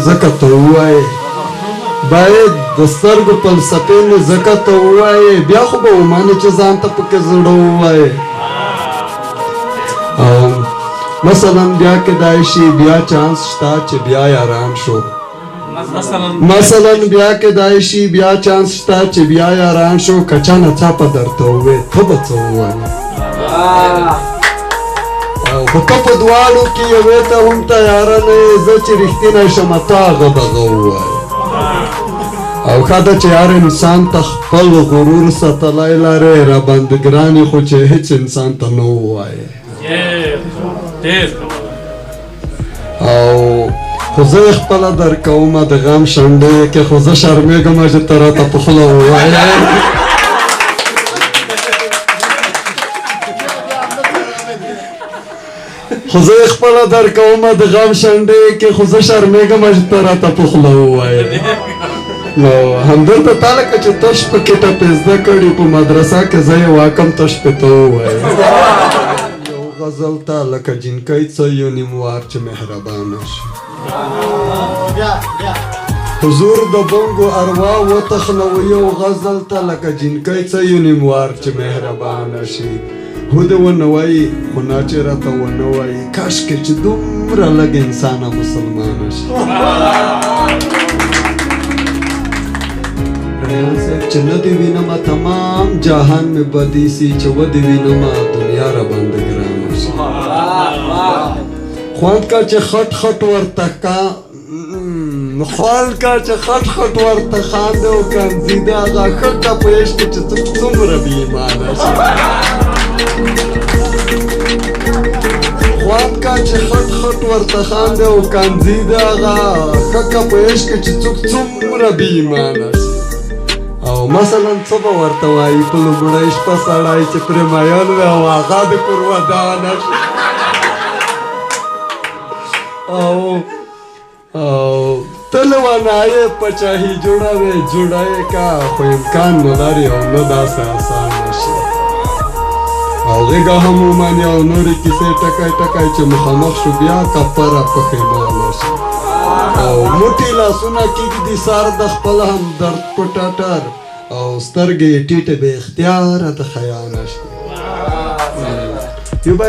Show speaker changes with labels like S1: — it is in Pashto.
S1: ځکه ته ووایې باید د سترګو فلسفې مې ځکه ته ووایې بیا خو به ومانې چې ځان ته پکې زړه ووایې او مثلا بیا کیدای شي بیا چانس شته چې بیا یاران شو مثلا بیا کیدای شي بیا چانس شته چې بیا یاران شو که چا ناڅاپه درته ووایې ته به څه ووایې خو ته په دواړو کې یوې ته هم تیاره نه یې زه چې رښتینی شم ته هغه دغه ووایې او ښه ده چې هر انسان ته خپل غرور ساتلی لرې راباندې ګران یې خو چې هېڅ انسان ته نه ووایې او خو زه یې خپله درکومه د غم شنډې کې خو زه شرمېږم چې ته راته په خوله ووایې خو زه یې خپله درکومه د غم شنډې کې خو زه شرمېږم چې ته راته په خوله ووایې نو همدلته تا لکه چې تش پکې ټپې زده کړي په مدرسه کې زه یې واکم تش پې ته ووایې یو غزل ته لکه جنکۍ څه یو نیموار چې مهربانه شي حضور د بنګو اروا وتخنوي یو غزل ته لکه جنکۍ څه یو نیموار چې مهربانه شي هو دې ونه وایي خو ناچې راته ونه وایي کاشکې چې دومره لږ انسانه مسلمانه شي ریان صاحب چې نه دې وینمه تمام جهان مې بدي سي چې ودې وینمه دنیا راباندې ګرانه شي خوند کا چې خټ خټ ورته کا خوند کا چې خټ خټ ورته خانده او کنځېده هغه خټه په عشق کې چې څومره بې ایمانه شي خوند کا چې خټ خټ ورته خانده او کنځېده هغه خټه په عشق کې چې څومره بې ایمانه شي او مثلا څه به ورته وایي په لومړۍ شپه سړی چې پرې میین وي او هغه د کور ودانه شي او ته لیونایې پچاهي جوړوې جوړه یې کا خو امکان نه لري او نه داسې اسانه شي او غېږه هم ومني او نورې کیسې ټکی ټکی چې مخامخ شو بیا کفره پښیمانه شي او موټي لاسونه کېږدي سر د خپل همدرد په ټټر او سترګې ټیټې بې اختیاره د خیانه شي یو به